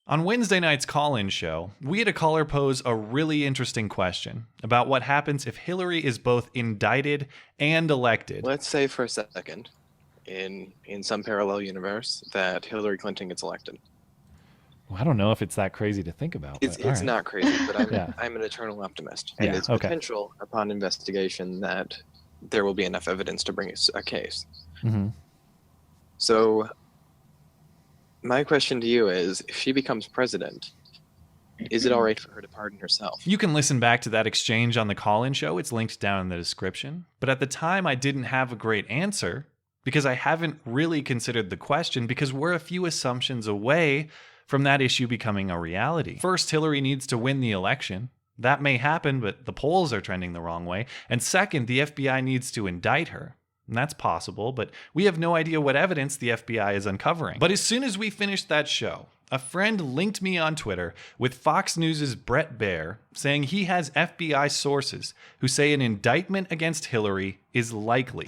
On Wednesday night's call-in show, we had a caller pose a really interesting question about what happens if Hillary is both indicted and elected. Let's say for a second, in some parallel universe, that Hillary Clinton gets elected. Well, I don't know if it's that crazy to think about. It's not crazy, but I'm, Yeah. I'm an eternal optimist. And it's okay. potential upon investigation that there will be enough evidence to bring a case. Mm-hmm. So my question to you is, if she becomes president, is it all right for her to pardon herself? You can listen back to that exchange on the call-in show. It's linked down in the description. But at the time, I didn't have a great answer because I haven't really considered the question because we're a few assumptions away from that issue becoming a reality. First, Hillary needs to win the election. That may happen, but the polls are trending the wrong way. And second, the FBI needs to indict her. And that's possible, but we have no idea what evidence the FBI is uncovering. But as soon as we finished that show, a friend linked me on Twitter with Fox News' Bret Baier saying he has FBI sources who say an indictment against Hillary is likely.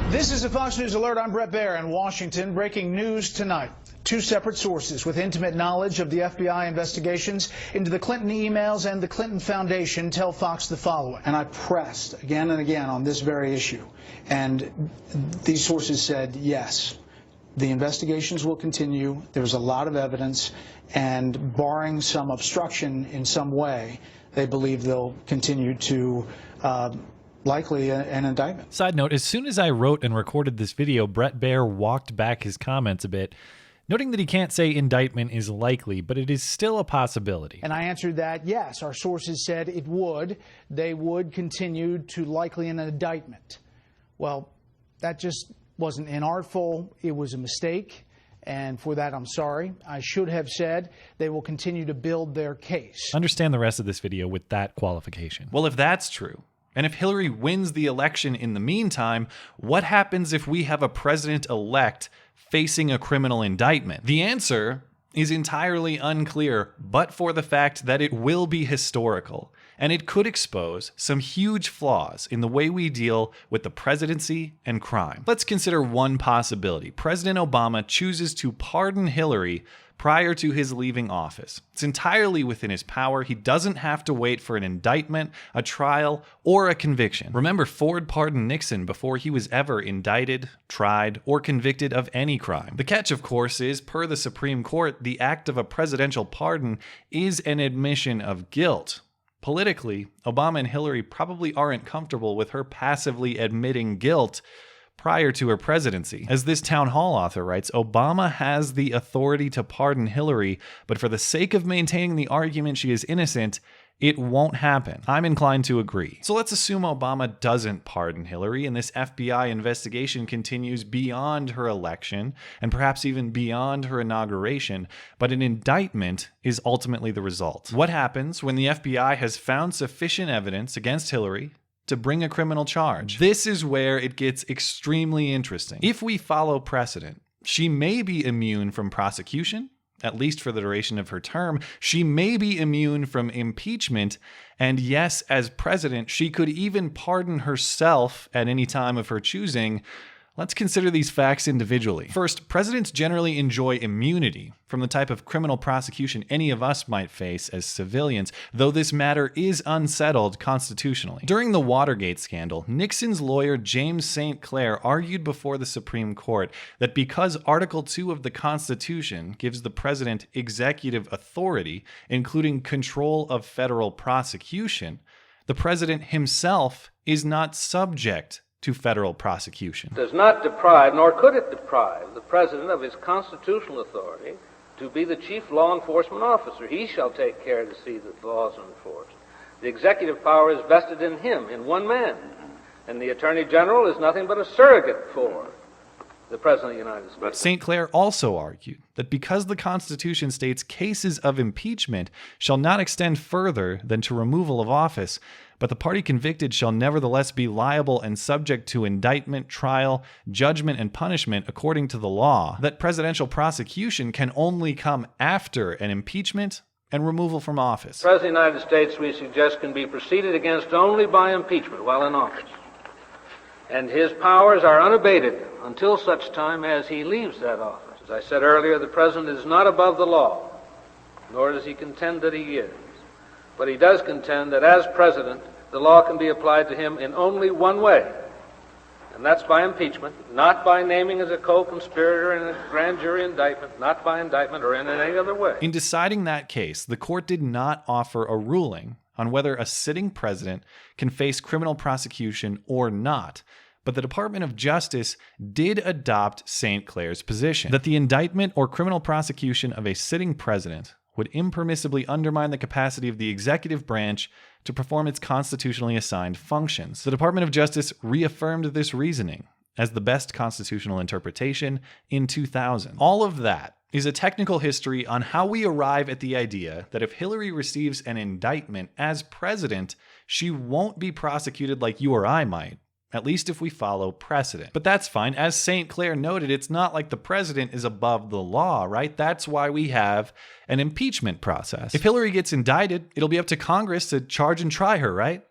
This is a Fox News Alert. I'm Bret Baier in Washington. Breaking news tonight. Two separate sources with intimate knowledge of the FBI investigations into the Clinton emails and the Clinton Foundation tell Fox the following. And I pressed again and again on this very issue. And these sources said, yes, the investigations will continue. There's a lot of evidence. And barring some obstruction in some way, they believe they'll continue to likely an indictment. Side note, as soon as I wrote and recorded this video, Bret Baier walked back his comments a bit, noting that he can't say indictment is likely, but it is still a possibility. And I answered that, yes, our sources said it would. They would continue to likely an indictment. Well, that just wasn't inartful. It was a mistake. And for that, I'm sorry. I should have said they will continue to build their case. Understand the rest of this video with that qualification. Well, if that's true, and if Hillary wins the election in the meantime, what happens if we have a president-elect facing a criminal indictment? The answer is entirely unclear, but for the fact that it will be historical, and it could expose some huge flaws in the way we deal with the presidency and crime. Let's consider one possibility. President Obama chooses to pardon Hillary prior to his leaving office. It's entirely within his power. He doesn't have to wait for an indictment, a trial, or a conviction. Remember, Ford pardoned Nixon before he was ever indicted, tried, or convicted of any crime. The catch, of course, is, per the Supreme Court, the act of a presidential pardon is an admission of guilt. Politically, Obama and Hillary probably aren't comfortable with her passively admitting guilt prior to her presidency. As this town hall author writes, Obama has the authority to pardon Hillary, but for the sake of maintaining the argument she is innocent, it won't happen. I'm inclined to agree. So let's assume Obama doesn't pardon Hillary and this FBI investigation continues beyond her election and perhaps even beyond her inauguration, but an indictment is ultimately the result. What happens when the FBI has found sufficient evidence against Hillary to bring a criminal charge? This is where it gets extremely interesting. If we follow precedent, she may be immune from prosecution, at least for the duration of her term. She may be immune from impeachment. And yes, as president, she could even pardon herself at any time of her choosing. Let's consider these facts individually. First, presidents generally enjoy immunity from the type of criminal prosecution any of us might face as civilians, though this matter is unsettled constitutionally. During the Watergate scandal, Nixon's lawyer James St. Clair argued before the Supreme Court that because Article 2 of the Constitution gives the president executive authority, including control of federal prosecution, the president himself is not subject to federal prosecution. Does not deprive, nor could it deprive, the President of his constitutional authority to be the chief law enforcement officer. He shall take care to see that the laws are enforced. The executive power is vested in him, in one man, and the Attorney General is nothing but a surrogate for the President of the United States. St. Clair also argued that because the Constitution states cases of impeachment shall not extend further than to removal of office, but the party convicted shall nevertheless be liable and subject to indictment, trial, judgment, and punishment according to the law, that presidential prosecution can only come after an impeachment and removal from office. The President of the United States, we suggest, can be proceeded against only by impeachment while in office. And his powers are unabated until such time as he leaves that office. As I said earlier, the President is not above the law, nor does he contend that he is. But he does contend that as President, the law can be applied to him in only one way, and that's by impeachment, not by naming as a co-conspirator in a grand jury indictment, not by indictment or in any other way. In deciding that case, the court did not offer a ruling on whether a sitting president can face criminal prosecution or not. But the Department of Justice did adopt St. Clair's position that the indictment or criminal prosecution of a sitting president would impermissibly undermine the capacity of the executive branch to perform its constitutionally assigned functions. The Department of Justice reaffirmed this reasoning as the best constitutional interpretation in 2000. All of that is a technical history on how we arrive at the idea that if Hillary receives an indictment as president, she won't be prosecuted like you or I might. At least if we follow precedent. But that's fine. As St. Clair noted, it's not like the president is above the law, right? That's why we have an impeachment process. If Hillary gets indicted, it'll be up to Congress to charge and try her, right?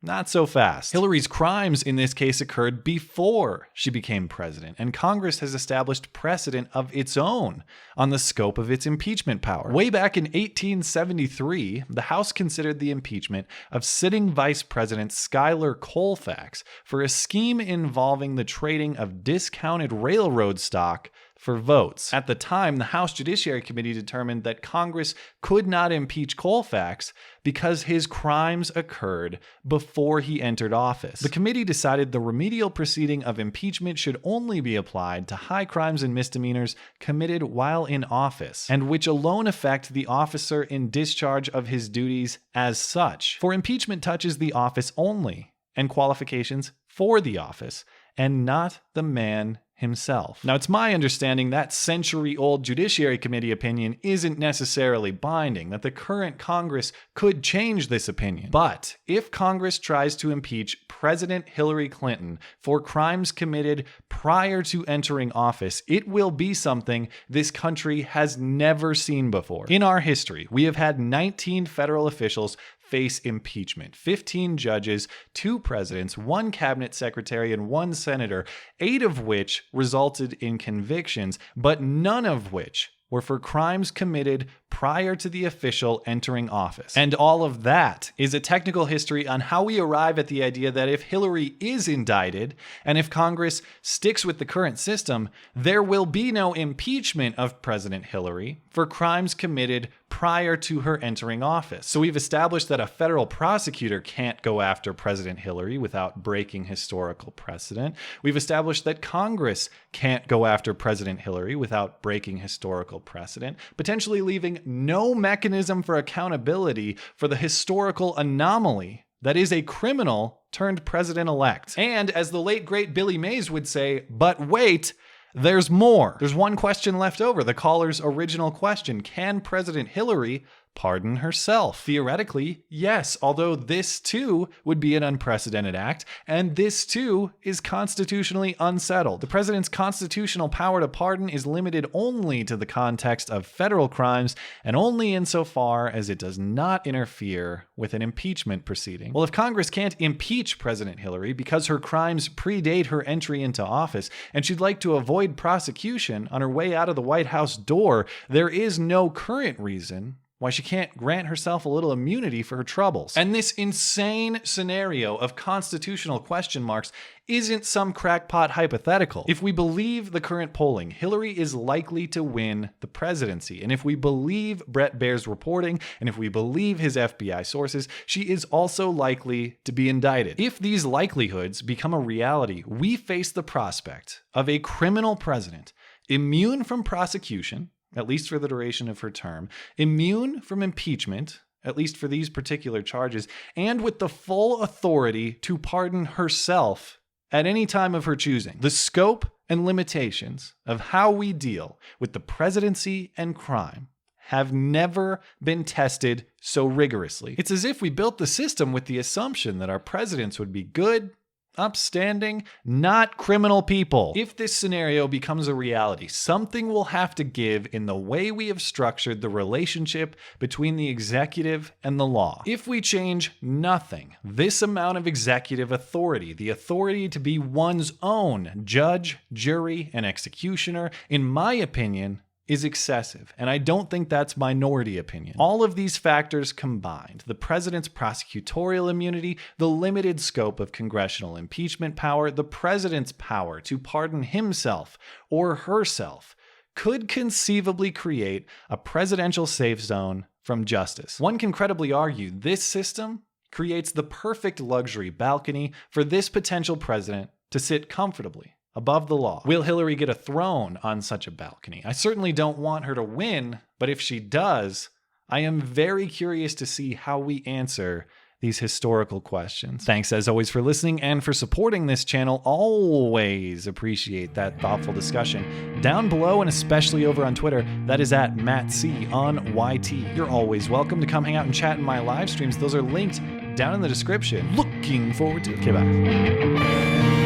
Not so fast. Hillary's crimes in this case occurred before she became president, and Congress has established precedent of its own on the scope of its impeachment power. Way back in 1873, the House considered the impeachment of sitting Vice President Schuyler Colfax for a scheme involving the trading of discounted railroad stock for votes. At the time, the House Judiciary Committee determined that Congress could not impeach Colfax because his crimes occurred before he entered office. The committee decided the remedial proceeding of impeachment should only be applied to high crimes and misdemeanors committed while in office, and which alone affect the officer in discharge of his duties as such. For impeachment touches the office only, and qualifications for the office, and not the man himself. Now, it's my understanding that century-old Judiciary Committee opinion isn't necessarily binding, that the current Congress could change this opinion. But if Congress tries to impeach President Hillary Clinton for crimes committed prior to entering office, it will be something this country has never seen before. In our history, we have had 19 federal officials face impeachment. 15 judges, 2 presidents, 1 cabinet secretary, and 1 senator, 8 of which resulted in convictions, but none of which were for crimes committed prior to the official entering office. And all of that is a technical history on how we arrive at the idea that if Hillary is indicted, and if Congress sticks with the current system, there will be no impeachment of President Hillary for crimes committed prior to her entering office. So we've established that a federal prosecutor can't go after President Hillary without breaking historical precedent. We've established that Congress can't go after President Hillary without breaking historical precedent, potentially leaving no mechanism for accountability for the historical anomaly that is a criminal turned president-elect. And as the late great Billy Mays would say, but wait, there's more. There's one question left over, the caller's original question. Can President Hillary pardon herself? Theoretically, yes, although this too would be an unprecedented act, and this too is constitutionally unsettled. The president's constitutional power to pardon is limited only to the context of federal crimes, and only insofar as it does not interfere with an impeachment proceeding. Well, if Congress can't impeach President Hillary because her crimes predate her entry into office, and she'd like to avoid prosecution on her way out of the White House door, there is no current reason why she can't grant herself a little immunity for her troubles. And this insane scenario of constitutional question marks isn't some crackpot hypothetical. If we believe the current polling, Hillary is likely to win the presidency. And if we believe Bret Baier's reporting, and if we believe his FBI sources, she is also likely to be indicted. If these likelihoods become a reality, we face the prospect of a criminal president immune from prosecution, at least for the duration of her term, immune from impeachment, at least for these particular charges, and with the full authority to pardon herself at any time of her choosing. The scope and limitations of how we deal with the presidency and crime have never been tested so rigorously. It's as if we built the system with the assumption that our presidents would be good upstanding, not criminal people. If this scenario becomes a reality, something will have to give in the way we have structured the relationship between the executive and the law. If we change nothing, this amount of executive authority, the authority to be one's own judge, jury, and executioner, in my opinion, is excessive, and I don't think that's minority opinion. All of these factors combined, the president's prosecutorial immunity, the limited scope of congressional impeachment power, the president's power to pardon himself or herself, could conceivably create a presidential safe zone from justice. One can credibly argue this system creates the perfect luxury balcony for this potential president to sit comfortably above the law. Will Hillary get a throne on such a balcony? I certainly don't want her to win, but if she does, I am very curious to see how we answer these historical questions. Thanks as always for listening and for supporting this channel. Always appreciate that thoughtful discussion. Down below and especially over on Twitter, that is at MattC on YT. You're always welcome to come hang out and chat in my live streams. Those are linked down in the description. Looking forward to it. Okay, bye.